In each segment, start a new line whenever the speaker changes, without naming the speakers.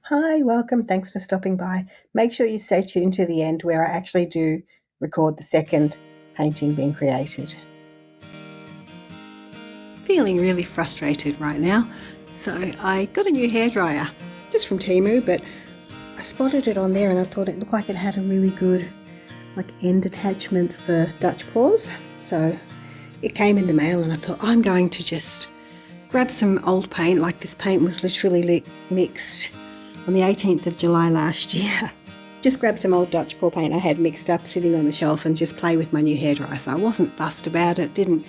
Hi, welcome. Thanks for stopping by. Make sure you stay tuned to the end where I actually do record the second painting being created. Feeling really frustrated right now, so I got a new hairdryer just from Temu, but I spotted it on there and I thought it looked like it had a really good end attachment for Dutch paws. So it came in the mail and I thought I'm going to just grab some old paint. Like, this paint was literally mixed on the 18th of July last year. Just grab some old Dutch paw paint I had mixed up sitting on the shelf and just play with my new hairdryer. So I wasn't fussed about it, didn't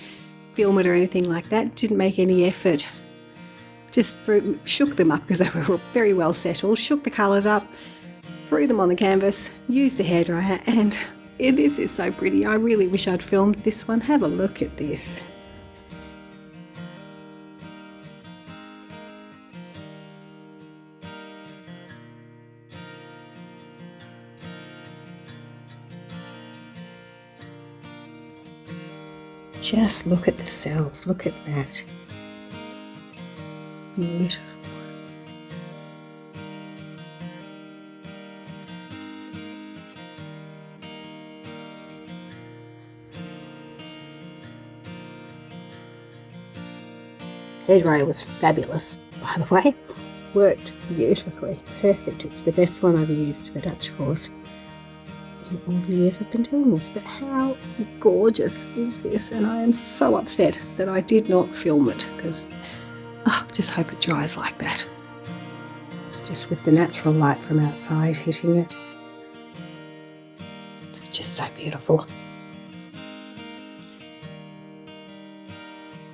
film it or anything like that, didn't make any effort. Just shook them up because they were very well settled, shook the colours up, threw them on the canvas, used the hairdryer, and this is so pretty. I really wish I'd filmed this one. Have a look at this. Just look at the cells, look at that. Beautiful. Hairdryer was fabulous, by the way. Worked beautifully, perfect. It's the best one I've used for Dutch paws in all the years I've been doing this. But how gorgeous is this? And I am so upset that I did not film it, because I just hope it dries like that. It's just with the natural light from outside hitting it. It's just so beautiful.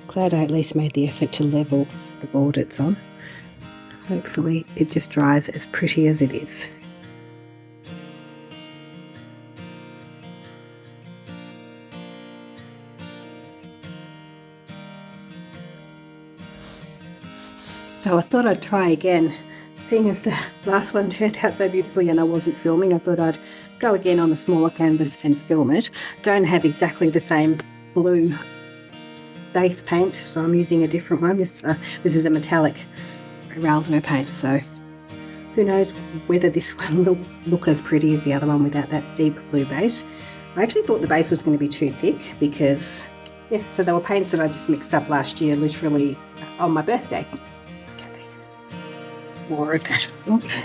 Glad I at least made the effort to level the board it's on. Hopefully it just dries as pretty as it is. So I thought I'd try again. Seeing as the last one turned out so beautifully and I wasn't filming, I thought I'd go again on a smaller canvas and film it. Don't have exactly the same blue base paint, so I'm using a different one. This is a metallic Acrylic paint, so who knows whether this one will look as pretty as the other one without that deep blue base. I actually thought the base was going to be too thick because, yeah, so they were paints that I just mixed up last year, literally on my birthday. Okay. More of that. Okay.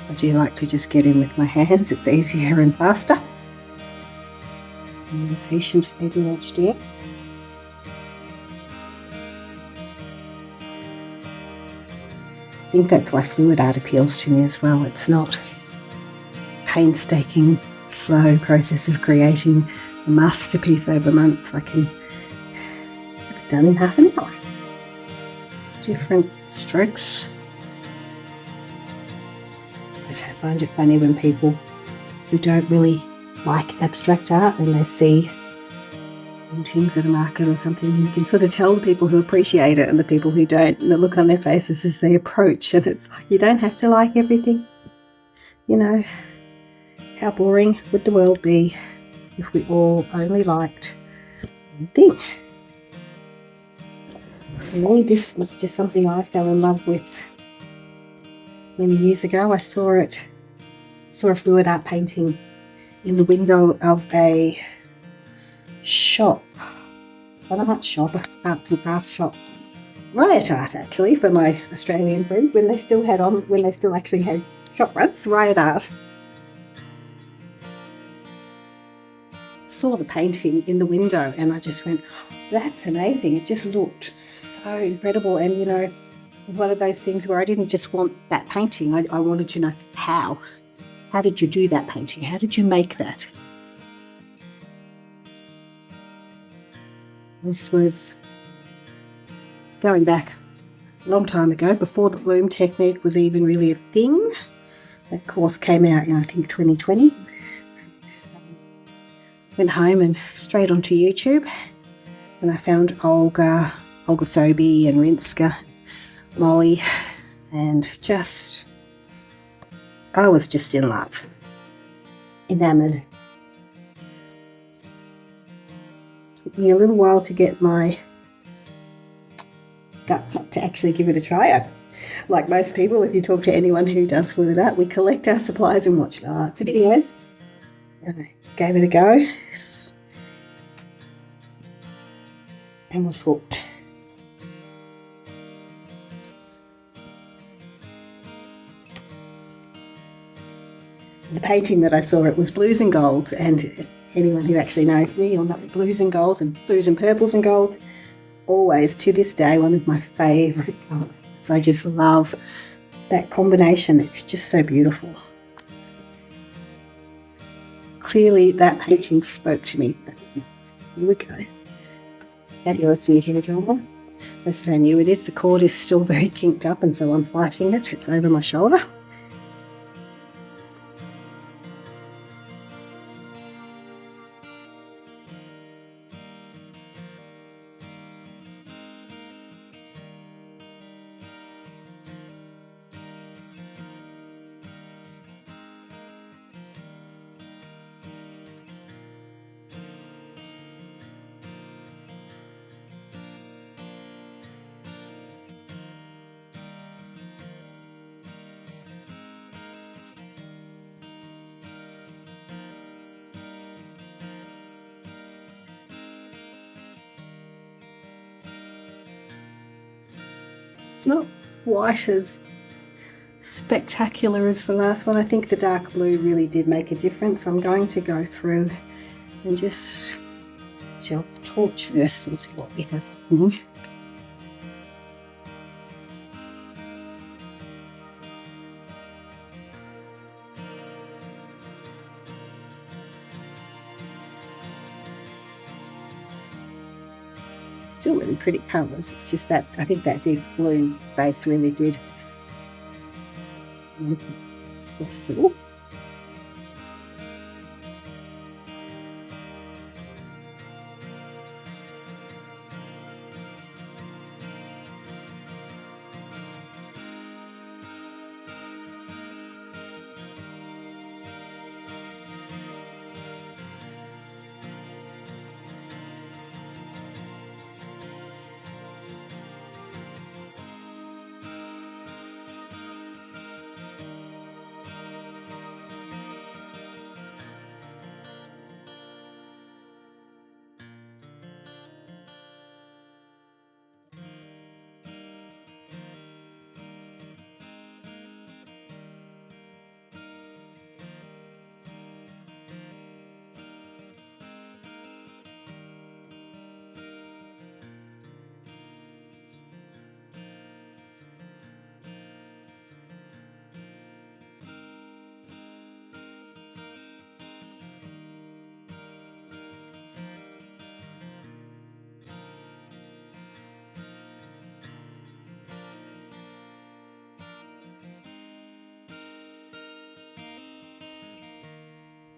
I do like to just get in with my hands, it's easier and faster. I'm impatient ADHD. I think that's why fluid art appeals to me as well. It's not painstaking, slow process of creating a masterpiece over months. I can have it done in half an hour. Different strokes. I find it funny when people who don't really like abstract art, when they see paintings at a market or something, and you can sort of tell the people who appreciate it and the people who don't, and the look on their faces as they approach, and it's like, you don't have to like everything. You know, how boring would the world be if we all only liked one thing? For me, this was just something I fell in love with many years ago. I saw a fluid art painting in the window of a shop, an art shop, arts and crafts shop, Riot Art actually, for my Australian friends, when they still actually had shop fronts. Riot Art. Saw the painting in the window and I just went, that's amazing. It just looked so incredible, and you know, one of those things where I didn't just want that painting, I wanted to know how. How did you do that painting? How did you make that? This was going back a long time ago, before the bloom technique was even really a thing. That course came out in, I think, 2020. Went home and straight onto YouTube, and I found Olga Sobi and Rinska, Molly, and I was just in love, enamoured. Took me a little while to get my guts up to actually give it a try. Like most people, if you talk to anyone who does fluid art, we collect our supplies and watch lots of videos. And I gave it a go and was hooked. The painting that I saw, it was blues and golds, and anyone who actually knows me will know blues and golds and blues and purples and golds, always to this day one of my favourite colours. So I just love that combination. It's just so beautiful. So clearly that painting spoke to me. Here we go. Fabulous new hairdryer. As I knew it is, the cord is still very kinked up, and so I'm fighting it. It's over my shoulder. It's not quite as spectacular as the last one. I think the dark blue really did make a difference. I'm going to go through and just gel the torch first and see what we have. Still really pretty colours. It's just that I think that deep blue base really did. Still.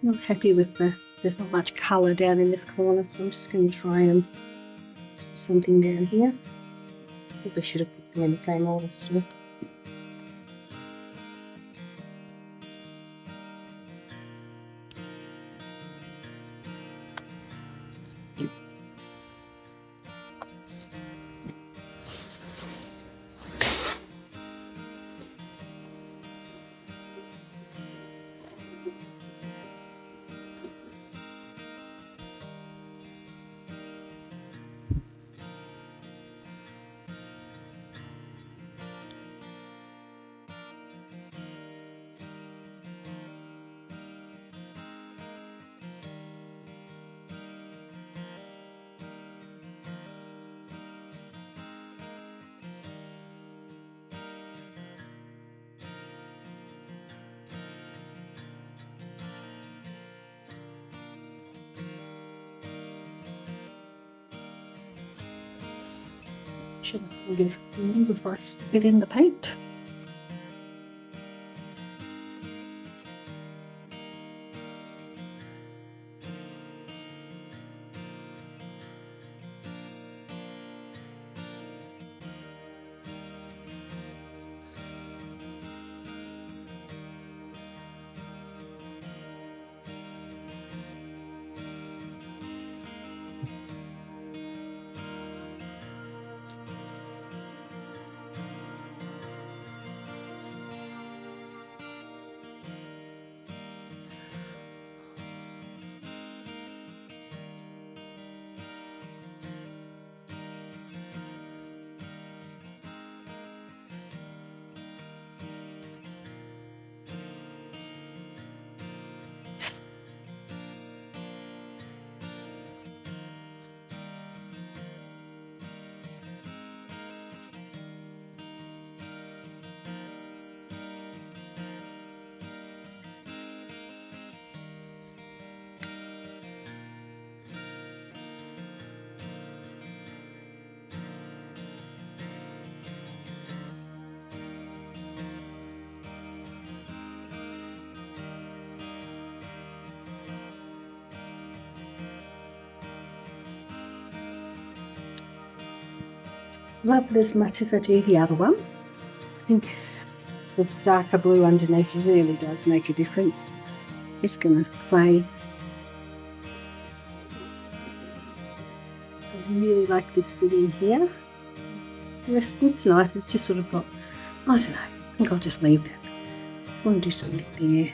Not happy with there's not much colour down in this corner, so I'm just going to try and do something down here. Probably should have put them in the same order still. Should I this before I stick it in the paint? love it as much as I do the other one. I think the darker blue underneath really does make a difference. Just going to play. I really like this bit in here. The rest of it's nice, it's just sort of got, I don't know, I think I'll just leave that. I want to do something there.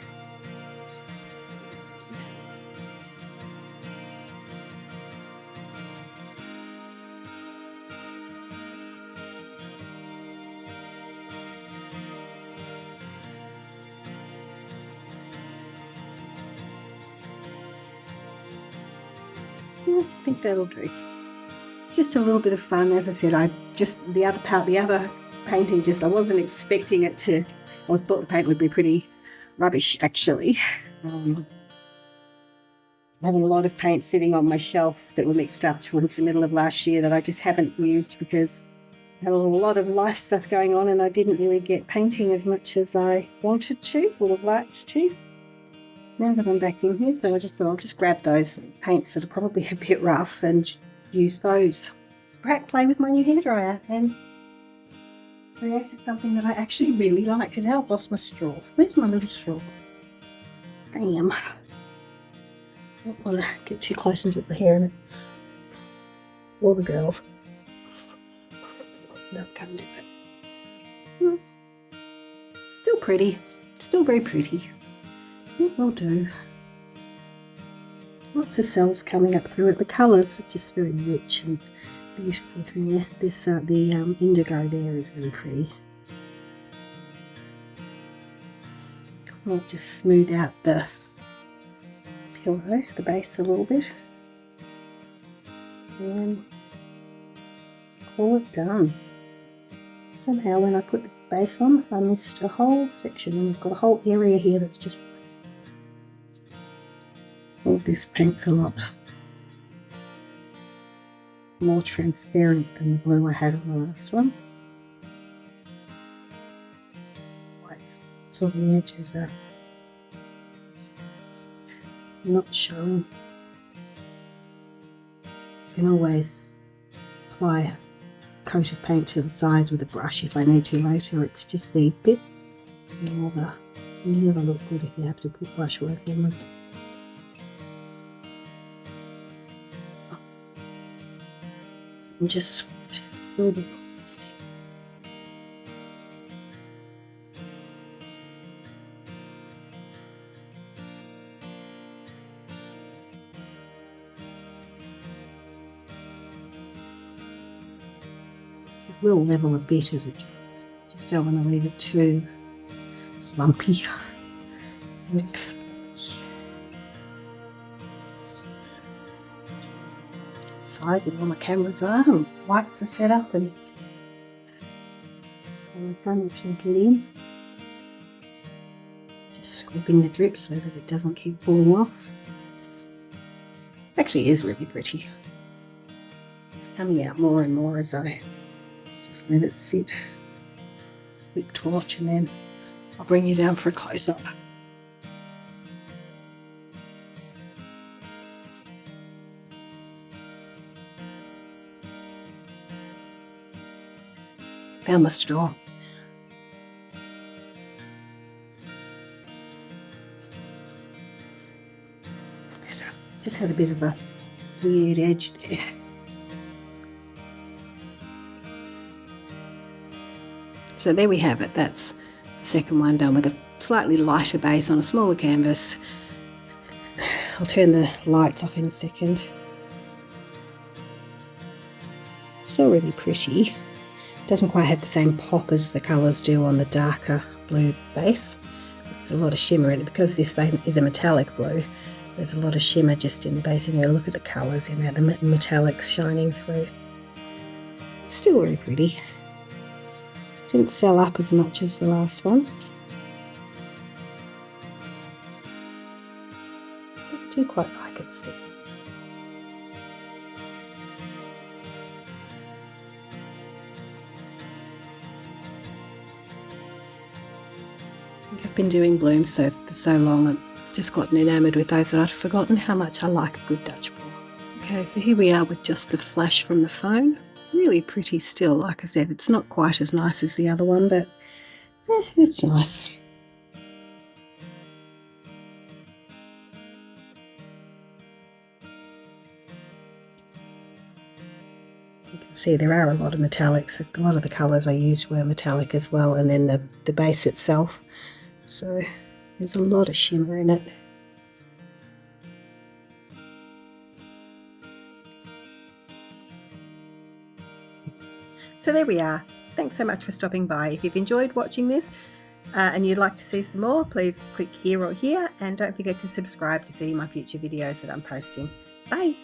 I think that'll do. Just a little bit of fun. As I said, the other painting, I wasn't expecting it to, I thought the paint would be pretty rubbish actually. I had a lot of paint sitting on my shelf that were mixed up towards the middle of last year that I just haven't used because I had a lot of life stuff going on and I didn't really get painting as much as I wanted to, would have liked to. Now that I'm back in here, so I just thought I'll just grab those paints that are probably a bit rough and use those. Play with my new hairdryer and created something that I actually really liked. And now I've lost my straw. Where's my little straw? Damn. I don't want to get too close and get the hair in it. Or the girls. No, can't do it. Still pretty. Still very pretty. It will do. Lots of cells coming up through it. The colours are just very rich and beautiful through there. This the indigo there is really pretty. I'll just smooth out the pillow, the base a little bit, and call it done. Somehow when I put the base on, I missed a whole section and I've got a whole area here that's just all this paint's a lot more transparent than the blue I had on the last one. White spots on the edges are not showing. You can always apply a coat of paint to the sides with a brush if I need to later. It's just these bits. They never look good if you have to put brush work in them. And just a little bit. It will level a bit as it dries. Just don't want to leave it too lumpy. Next. Side where all my cameras are and lights are set up and I can't actually get in. Just scraping the drip so that it doesn't keep falling off. Actually, it is really pretty. It's coming out more and more as I just let it sit. Quick torch and then I'll bring you down for a close-up. Found my straw. It's better. Just had a bit of a weird edge there. So there we have it. That's the second one done with a slightly lighter base on a smaller canvas. I'll turn the lights off in a second. Still really pretty. Doesn't quite have the same pop as the colours do on the darker blue base. There's a lot of shimmer in it because this is a metallic blue. There's a lot of shimmer just in the base in there. Look at the colours in there, the metallics shining through. It's still really pretty. Didn't sell up as much as the last one. I do quite like it still. I've been doing blooms for so long and just gotten enamoured with those that I'd forgotten how much I like a good Dutch ball. Okay, so here we are with just the flash from the phone. really pretty still. Like I said, it's not quite as nice as the other one, but it's nice. You can see there are a lot of metallics. A lot of the colours I used were metallic as well, and then the base itself. So there's a lot of shimmer in it. So there we are. Thanks so much for stopping by. If you've enjoyed watching this and you'd like to see some more, please click here or here, and don't forget to subscribe to see my future videos that I'm posting. Bye!